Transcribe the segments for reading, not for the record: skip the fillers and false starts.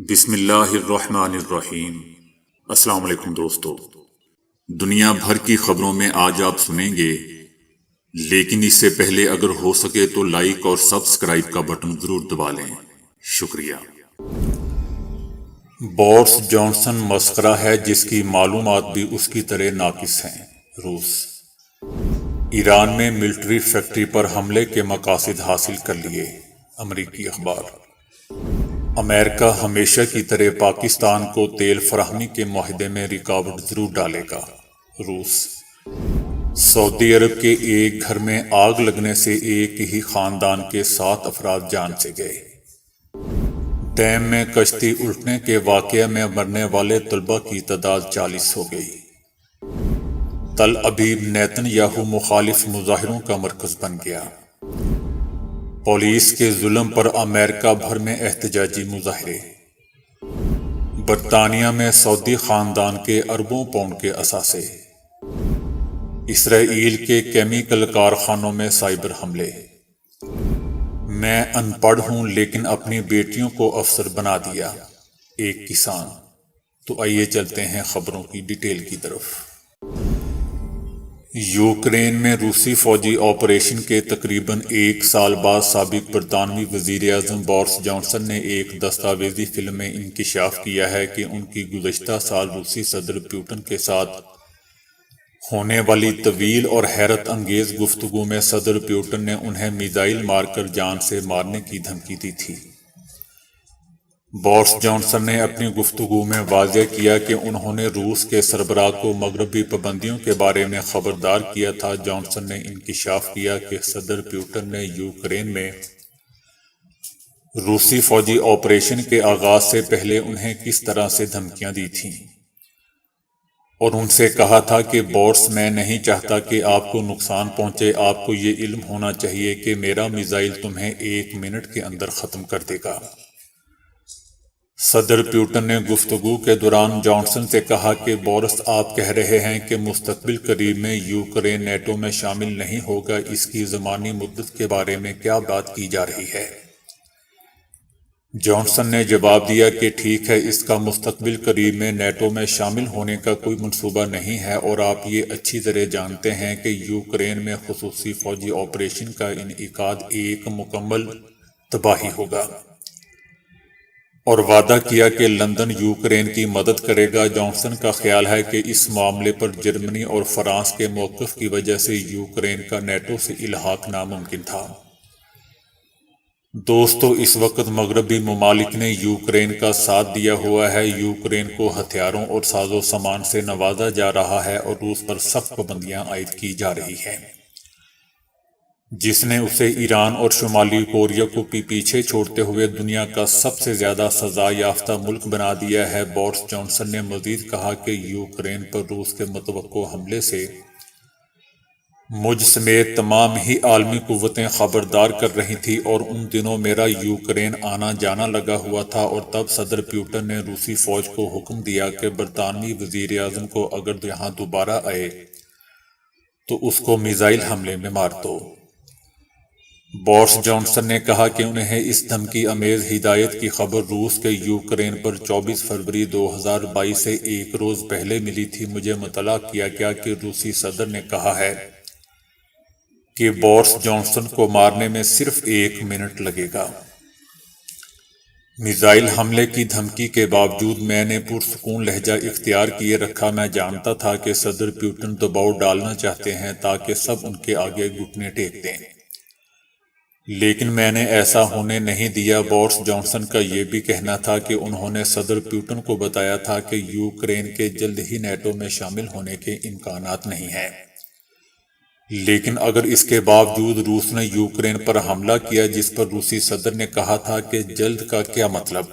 بسم اللہ الرحمن الرحیم۔ السلام علیکم دوستو، دنیا بھر کی خبروں میں آج آپ سنیں گے، لیکن اس سے پہلے اگر ہو سکے تو لائک اور سبسکرائب کا بٹن ضرور دبا لیں، شکریہ۔ بورس جانسن مسخرہ ہے جس کی معلومات بھی اس کی طرح ناقص ہیں۔ روس ایران میں ملٹری فیکٹری پر حملے کے مقاصد حاصل کر لیے۔ امریکی اخبار۔ امریکہ ہمیشہ کی طرح پاکستان کو تیل فراہمی کے معاہدے میں رکاوٹ ضرور ڈالے گا۔ روس سعودی عرب کے ایک گھر میں آگ لگنے سے ایک ہی خاندان کے 7 افراد جان سے گئے۔ ڈیم میں کشتی الٹنے کے واقعے میں مرنے والے طلبہ کی تعداد 40 ہو گئی۔ تل ابیب نیتن یاہو مخالف مظاہروں کا مرکز بن گیا۔ پولیس کے ظلم پر امریکہ بھر میں احتجاجی مظاہرے۔ برطانیہ میں سعودی خاندان کے اربوں پاؤنڈ کے اثاثے۔ اسرائیل کے کیمیکل کارخانوں میں سائبر حملے۔ میں ان پڑھ ہوں لیکن اپنی بیٹیوں کو افسر بنا دیا، ایک کسان۔ تو آئیے چلتے ہیں خبروں کی ڈیٹیل کی طرف۔ یوکرین میں روسی فوجی آپریشن کے تقریباً 1 سال بعد سابق برطانوی وزیر اعظم بورس جانسن نے ایک دستاویزی فلم میں انکشاف کیا ہے کہ ان کی گزشتہ سال روسی صدر پوٹن کے ساتھ ہونے والی طویل اور حیرت انگیز گفتگو میں صدر پوٹن نے انہیں میزائل مار کر جان سے مارنے کی دھمکی دی تھی۔ بورس جانسن نے اپنی گفتگو میں واضح کیا کہ انہوں نے روس کے سربراہ کو مغربی پابندیوں کے بارے میں خبردار کیا تھا۔ جانسن نے انکشاف کیا کہ صدر پوٹن نے یوکرین میں روسی فوجی آپریشن کے آغاز سے پہلے انہیں کس طرح سے دھمکیاں دی تھیں، اور ان سے کہا تھا کہ بورس، میں نہیں چاہتا کہ آپ کو نقصان پہنچے، آپ کو یہ علم ہونا چاہیے کہ میرا میزائل تمہیں 1 منٹ کے اندر ختم کر دے گا۔ صدر پوٹن نے گفتگو کے دوران جانسن سے کہا کہ بورس، آپ کہہ رہے ہیں کہ مستقبل قریب میں یوکرین نیٹو میں شامل نہیں ہوگا، اس کی زمانی مدت کے بارے میں کیا بات کی جا رہی ہے؟ جانسن نے جواب دیا کہ ٹھیک ہے، اس کا مستقبل قریب میں نیٹو میں شامل ہونے کا کوئی منصوبہ نہیں ہے، اور آپ یہ اچھی طرح جانتے ہیں کہ یوکرین میں خصوصی فوجی آپریشن کا انعقاد ایک مکمل تباہی ہوگا، اور وعدہ کیا کہ لندن یوکرین کی مدد کرے گا۔ جانسن کا خیال ہے کہ اس معاملے پر جرمنی اور فرانس کے موقف کی وجہ سے یوکرین کا نیٹو سے الحاق ناممکن تھا۔ دوستو، اس وقت مغربی ممالک نے یوکرین کا ساتھ دیا ہوا ہے۔ یوکرین کو ہتھیاروں اور ساز و سامان سے نوازا جا رہا ہے اور روس پر سخت پابندیاں عائد کی جا رہی ہیں، جس نے اسے ایران اور شمالی کوریا کو پیچھے چھوڑتے ہوئے دنیا کا سب سے زیادہ سزا یافتہ ملک بنا دیا ہے۔ بورس جانسن نے مزید کہا کہ یوکرین پر روس کے متوقع حملے سے مجھ سمیت تمام ہی عالمی قوتیں خبردار کر رہی تھیں، اور ان دنوں میرا یوکرین آنا جانا لگا ہوا تھا، اور تب صدر پوٹن نے روسی فوج کو حکم دیا کہ برطانوی وزیر اعظم کو اگر یہاں دوبارہ آئے تو اس کو میزائل حملے میں مار دو۔ بورس جانسن نے کہا کہ انہیں اس دھمکی امیز ہدایت کی خبر روس کے یوکرین پر 24 فروری 2022 سے ایک روز پہلے ملی تھی۔ مجھے مطلع کیا گیا کہ روسی صدر نے کہا ہے کہ بورس جانسن کو مارنے میں صرف 1 منٹ لگے گا۔ میزائل حملے کی دھمکی کے باوجود میں نے پرسکون لہجہ اختیار کیے رکھا۔ میں جانتا تھا کہ صدر پوٹن دباؤ ڈالنا چاہتے ہیں تاکہ سب ان کے آگے گھٹنے ٹیک دیں، لیکن میں نے ایسا ہونے نہیں دیا۔ بورس جانسن کا یہ بھی کہنا تھا کہ انہوں نے صدر پوٹن کو بتایا تھا کہ یوکرین کے جلد ہی نیٹو میں شامل ہونے کے امکانات نہیں ہیں، لیکن اگر اس کے باوجود روس نے یوکرین پر حملہ کیا، جس پر روسی صدر نے کہا تھا کہ جلد کا کیا مطلب،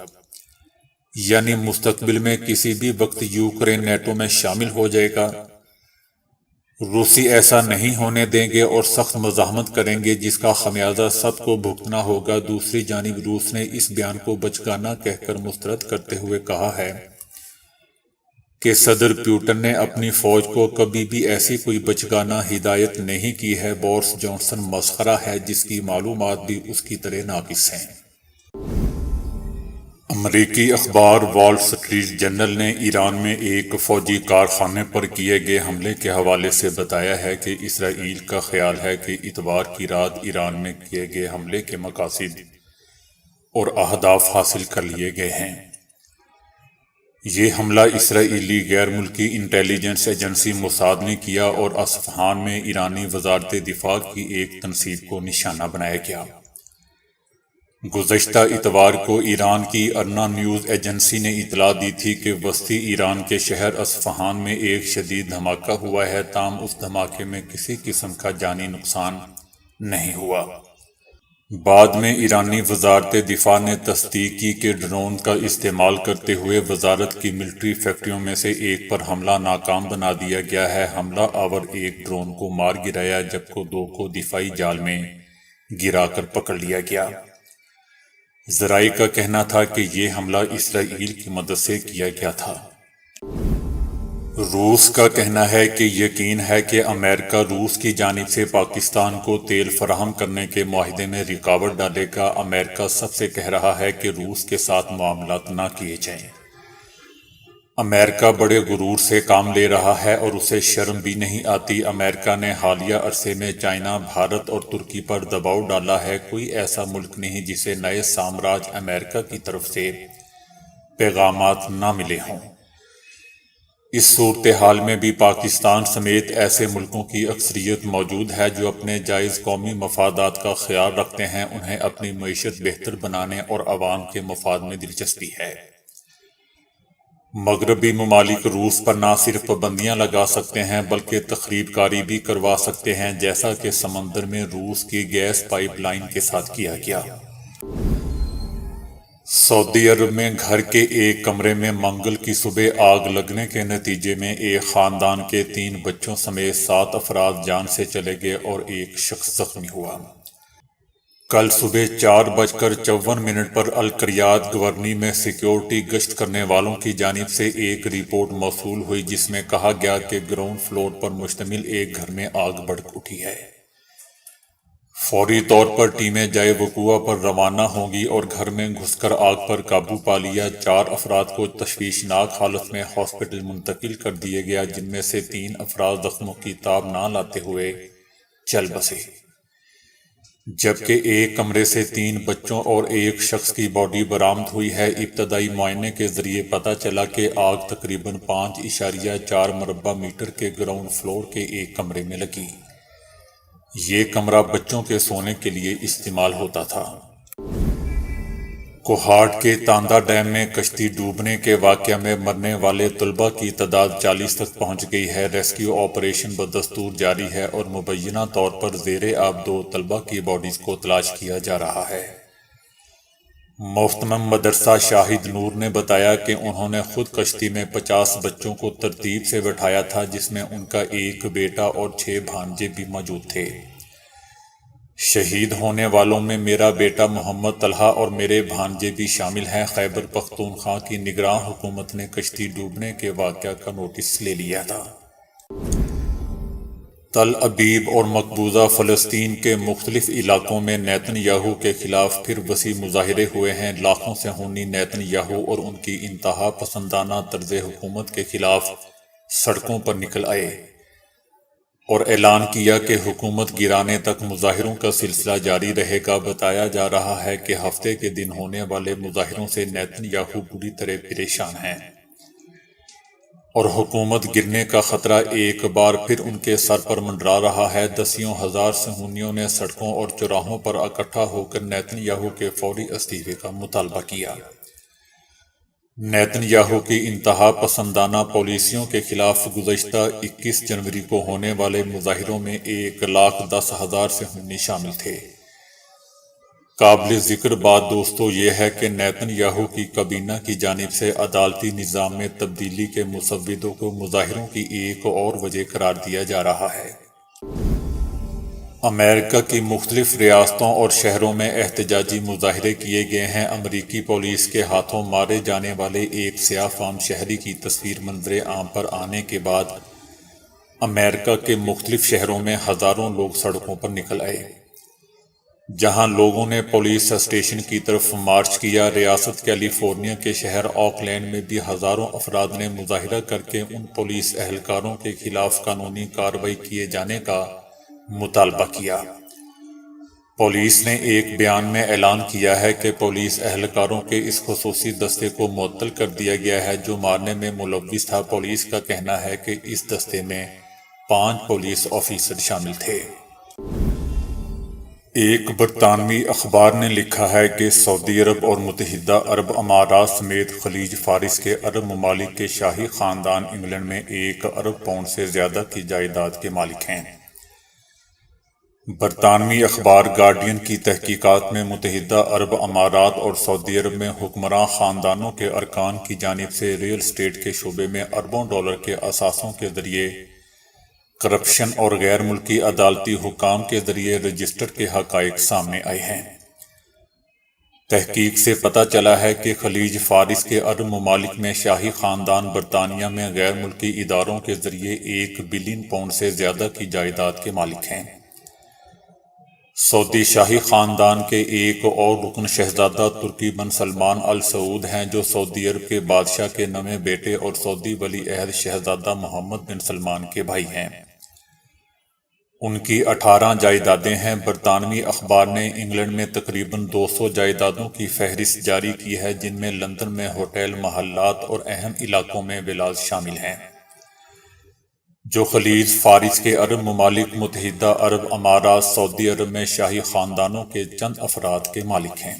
یعنی مستقبل میں کسی بھی وقت یوکرین نیٹو میں شامل ہو جائے گا، روسی ایسا نہیں ہونے دیں گے اور سخت مزاحمت کریں گے، جس کا خمیازہ سب کو بھگتنا ہوگا۔ دوسری جانب روس نے اس بیان کو بچگانہ کہہ کر مسترد کرتے ہوئے کہا ہے کہ صدر پوٹن نے اپنی فوج کو کبھی بھی ایسی کوئی بچگانہ ہدایت نہیں کی ہے۔ بورس جانسن مسخرہ ہے جس کی معلومات بھی اس کی طرح ناقص ہیں۔ امریکی اخبار وال سٹریٹ جرنل نے ایران میں ایک فوجی کارخانے پر کیے گئے حملے کے حوالے سے بتایا ہے کہ اسرائیل کا خیال ہے کہ اتوار کی رات ایران میں کیے گئے حملے کے مقاصد اور اہداف حاصل کر لیے گئے ہیں۔ یہ حملہ اسرائیلی غیر ملکی انٹیلیجنس ایجنسی موساد نے کیا اور اصفہان میں ایرانی وزارت دفاع کی ایک تنصیب کو نشانہ بنایا گیا۔ گزشتہ اتوار کو ایران کی ارنا نیوز ایجنسی نے اطلاع دی تھی کہ وسطی ایران کے شہر اصفہان میں ایک شدید دھماکہ ہوا ہے، تاہم اس دھماکے میں کسی قسم کا جانی نقصان نہیں ہوا۔ بعد میں ایرانی وزارت دفاع نے تصدیق کی کہ ڈرون کا استعمال کرتے ہوئے وزارت کی ملٹری فیکٹریوں میں سے ایک پر حملہ ناکام بنا دیا گیا ہے۔ حملہ آور ایک ڈرون کو مار گرایا جبکہ دو کو دفاعی جال میں گرا کر پکڑ لیا گیا۔ ذرائع کا کہنا تھا کہ یہ حملہ اسرائیل کی مدد سے کیا گیا تھا۔ روس کا کہنا ہے کہ یقین ہے کہ امریکہ روس کی جانب سے پاکستان کو تیل فراہم کرنے کے معاہدے میں رکاوٹ ڈالے گا۔ امریکہ سب سے کہہ رہا ہے کہ روس کے ساتھ معاملات نہ کیے جائیں۔ امریکہ بڑے غرور سے کام لے رہا ہے اور اسے شرم بھی نہیں آتی۔ امریکہ نے حالیہ عرصے میں چائنا، بھارت اور ترکی پر دباؤ ڈالا ہے۔ کوئی ایسا ملک نہیں جسے نئے سامراج امریکہ کی طرف سے پیغامات نہ ملے ہوں۔ اس صورتحال میں بھی پاکستان سمیت ایسے ملکوں کی اکثریت موجود ہے جو اپنے جائز قومی مفادات کا خیال رکھتے ہیں۔ انہیں اپنی معیشت بہتر بنانے اور عوام کے مفاد میں دلچسپی ہے۔ مغربی ممالک روس پر نہ صرف پابندیاں لگا سکتے ہیں بلکہ تخریب کاری بھی کروا سکتے ہیں، جیسا کہ سمندر میں روس کی گیس پائپ لائن کے ساتھ کیا گیا۔ سعودی عرب میں گھر کے ایک کمرے میں منگل کی صبح آگ لگنے کے نتیجے میں ایک خاندان کے 3 بچوں سمیت 7 افراد جان سے چلے گئے اور ایک شخص زخمی ہوا۔ کل صبح 4:54 پر القریات گورنی میں سیکیورٹی گشت کرنے والوں کی جانب سے ایک رپورٹ موصول ہوئی جس میں کہا گیا کہ گراؤنڈ فلور پر مشتمل ایک گھر میں آگ بھڑک اٹھی ہے۔ فوری طور پر ٹیمیں جائے وقوع پر روانہ ہوں گی اور گھر میں گھس کر آگ پر قابو پا لیا۔ 4 افراد کو تشویشناک حالت میں ہاسپٹل منتقل کر دیا گیا، جن میں سے 3 افراد زخموں کی تاب نہ لاتے ہوئے چل بسے، جبکہ ایک کمرے سے 3 بچوں اور ایک شخص کی باڈی برآمد ہوئی ہے۔ ابتدائی معائنے کے ذریعے پتہ چلا کہ آگ تقریباً 5.4 مربع میٹر کے گراؤنڈ فلور کے ایک کمرے میں لگی۔ یہ کمرہ بچوں کے سونے کے لیے استعمال ہوتا تھا۔ کوہاٹ کے تاندہ ڈیم میں کشتی ڈوبنے کے واقعہ میں مرنے والے طلبہ کی تعداد 40 تک پہنچ گئی ہے۔ ریسکیو آپریشن بدستور جاری ہے اور مبینہ طور پر زیر آب 2 طلبہ کی باڈیز کو تلاش کیا جا رہا ہے۔ محتمم مدرسہ شاہد نور نے بتایا کہ انہوں نے خود کشتی میں 50 بچوں کو ترتیب سے بٹھایا تھا، جس میں ان کا ایک بیٹا اور 6 بھانجے بھی موجود تھے۔ شہید ہونے والوں میں میرا بیٹا محمد طلحہ اور میرے بھانجے بھی شامل ہیں۔ خیبر پختونخوا کی نگراں حکومت نے کشتی ڈوبنے کے واقعہ کا نوٹس لے لیا تھا۔ تل ابیب اور مقبوضہ فلسطین کے مختلف علاقوں میں نیتن یاہو کے خلاف پھر وسیع مظاہرے ہوئے ہیں۔ لاکھوں صہیونی نیتن یاہو اور ان کی انتہا پسندانہ طرز حکومت کے خلاف سڑکوں پر نکل آئے اور اعلان کیا کہ حکومت گرانے تک مظاہروں کا سلسلہ جاری رہے گا۔ بتایا جا رہا ہے کہ ہفتے کے دن ہونے والے مظاہروں سے نیتن یاہو بری طرح پریشان ہیں اور حکومت گرنے کا خطرہ ایک بار پھر ان کے سر پر منڈرا رہا ہے۔ دسیوں ہزار صہیونیوں نے سڑکوں اور چوراہوں پر اکٹھا ہو کر نیتن یاہو کے فوری استعفے کا مطالبہ کیا۔ نیتن یاہو کی انتہا پسندانہ پالیسیوں کے خلاف گزشتہ 21 جنوری کو ہونے والے مظاہروں میں 1,10,000 صہیونی شامل تھے۔ قابل ذکر بات دوستو یہ ہے کہ نیتن یاہو کی کابینہ کی جانب سے عدالتی نظام میں تبدیلی کے مسودوں کو مظاہروں کی ایک اور وجہ قرار دیا جا رہا ہے۔ امریکہ کی مختلف ریاستوں اور شہروں میں احتجاجی مظاہرے کیے گئے ہیں۔ امریکی پولیس کے ہاتھوں مارے جانے والے ایک سیاہ فام شہری کی تصویر منظر عام پر آنے کے بعد امریکہ کے مختلف شہروں میں ہزاروں لوگ سڑکوں پر نکل آئے۔ جہاں لوگوں نے پولیس اسٹیشن کی طرف مارچ کیا۔ ریاست کیلیفورنیا کے شہر آکلینڈ میں بھی ہزاروں افراد نے مظاہرہ کر کے ان پولیس اہلکاروں کے خلاف قانونی کارروائی کیے جانے کا مطالبہ کیا۔ پولیس نے ایک بیان میں اعلان کیا ہے کہ پولیس اہلکاروں کے اس خصوصی دستے کو معطل کر دیا گیا ہے جو مارنے میں ملوث تھا۔ پولیس کا کہنا ہے کہ اس دستے میں 5 پولیس آفیسر شامل تھے۔ ایک برطانوی اخبار نے لکھا ہے کہ سعودی عرب اور متحدہ عرب امارات سمیت خلیج فارس کے عرب ممالک کے شاہی خاندان انگلینڈ میں 1 ارب پاؤنڈ سے زیادہ کی جائیداد کے مالک ہیں۔ برطانوی اخبار گارڈین کی تحقیقات میں متحدہ عرب امارات اور سعودی عرب میں حکمراں خاندانوں کے ارکان کی جانب سے ریل اسٹیٹ کے شعبے میں اربوں ڈالر کے اثاثوں کے ذریعے کرپشن اور غیر ملکی عدالتی حکام کے ذریعے رجسٹر کے حقائق سامنے آئے ہیں۔ تحقیق سے پتہ چلا ہے کہ خلیج فارس کے عرب ممالک میں شاہی خاندان برطانیہ میں غیر ملکی اداروں کے ذریعے 1 بلین پاؤنڈ سے زیادہ کی جائیداد کے مالک ہیں۔ سعودی شاہی خاندان کے ایک اور رکن شہزادہ ترکی بن سلمان ال سعود ہیں جو سعودی عرب کے بادشاہ کے نویں بیٹے اور سعودی ولی عہد شہزادہ محمد بن سلمان کے بھائی ہیں۔ ان کی 18 جائیدادیں ہیں۔ برطانوی اخبار نے انگلینڈ میں تقریباً 200 جائیدادوں کی فہرست جاری کی ہے جن میں لندن میں ہوٹل، محلات اور اہم علاقوں میں ولاز شامل ہیں جو خلیج فارس کے عرب ممالک، متحدہ عرب امارات، سعودی عرب میں شاہی خاندانوں کے چند افراد کے مالک ہیں۔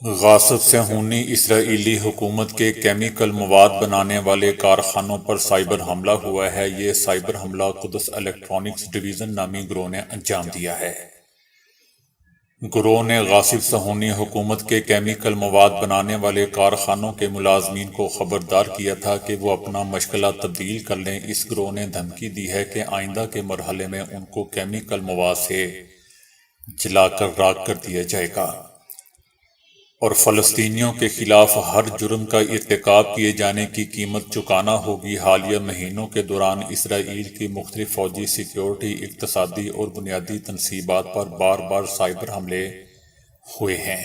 غاصب صہیونی اسرائیلی حکومت کے کیمیکل مواد بنانے والے کارخانوں پر سائبر حملہ ہوا ہے۔ یہ سائبر حملہ قدس الیکٹرانکس ڈویژن نامی گروہ نے انجام دیا ہے۔ گروہ نے غاصب صہیونی حکومت کے کیمیکل مواد بنانے والے کارخانوں کے ملازمین کو خبردار کیا تھا کہ وہ اپنا مشغلہ تبدیل کر لیں۔ اس گروہ نے دھمکی دی ہے کہ آئندہ کے مرحلے میں ان کو کیمیکل مواد سے جلا کر راکھ کر دیا جائے گا اور فلسطینیوں کے خلاف ہر جرم کا ارتکاب کیے جانے کی قیمت چکانا ہوگی۔ حالیہ مہینوں کے دوران اسرائیل کی مختلف فوجی، سیکیورٹی، اقتصادی اور بنیادی تنصیبات پر بار بار سائبر حملے ہوئے ہیں۔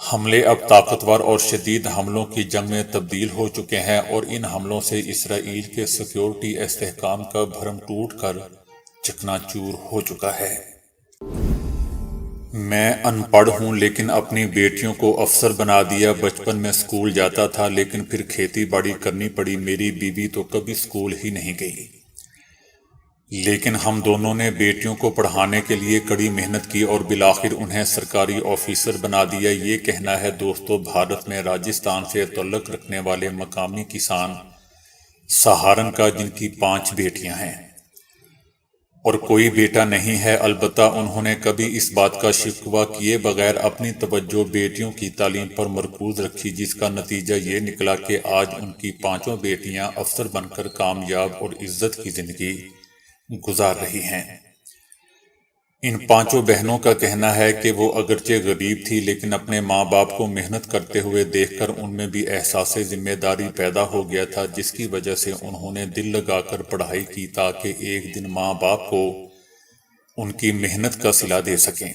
حملے اب طاقتور اور شدید حملوں کی جنگ میں تبدیل ہو چکے ہیں اور ان حملوں سے اسرائیل کے سیکیورٹی استحکام کا بھرم ٹوٹ کر چکنا چور ہو چکا ہے۔ میں ان پڑھ ہوں لیکن اپنی بیٹیوں کو افسر بنا دیا۔ بچپن میں اسکول جاتا تھا لیکن پھر کھیتی باڑی کرنی پڑی۔ میری بیوی تو کبھی اسکول ہی نہیں گئی، لیکن ہم دونوں نے بیٹیوں کو پڑھانے کے لیے کڑی محنت کی اور بالآخر انہیں سرکاری آفیسر بنا دیا۔ یہ کہنا ہے دوستو بھارت میں راجستھان سے تعلق رکھنے والے مقامی کسان سہارن کا، جن کی 5 بیٹیاں ہیں اور کوئی بیٹا نہیں ہے۔ البتہ انہوں نے کبھی اس بات کا شکوہ کیے بغیر اپنی توجہ بیٹیوں کی تعلیم پر مرکوز رکھی، جس کا نتیجہ یہ نکلا کہ آج ان کی 5 بیٹیاں افسر بن کر کامیاب اور عزت کی زندگی گزار رہی ہیں۔ ان 5 بہنوں کا کہنا ہے کہ وہ اگرچہ غریب تھی لیکن اپنے ماں باپ کو محنت کرتے ہوئے دیکھ کر ان میں بھی احساس ذمہ داری پیدا ہو گیا تھا، جس کی وجہ سے انہوں نے دل لگا کر پڑھائی کی تاکہ ایک دن ماں باپ کو ان کی محنت کا صلہ دے سکیں۔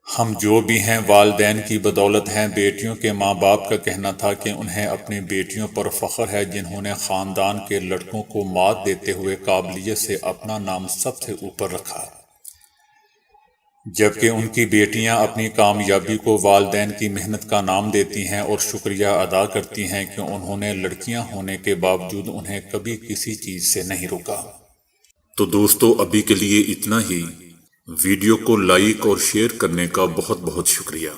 ہم جو بھی ہیں والدین کی بدولت ہیں۔ بیٹیوں کے ماں باپ کا کہنا تھا کہ انہیں اپنی بیٹیوں پر فخر ہے جنہوں نے خاندان کے لڑکوں کو مات دیتے ہوئے قابلیت سے اپنا نام سب سے اوپر رکھا، جبکہ ان کی بیٹیاں اپنی کامیابی کو والدین کی محنت کا نام دیتی ہیں اور شکریہ ادا کرتی ہیں کہ انہوں نے لڑکیاں ہونے کے باوجود انہیں کبھی کسی چیز سے نہیں روکا۔ تو دوستو ابھی کے لیے اتنا ہی۔ ویڈیو کو لائک اور شیئر کرنے کا بہت بہت شکریہ۔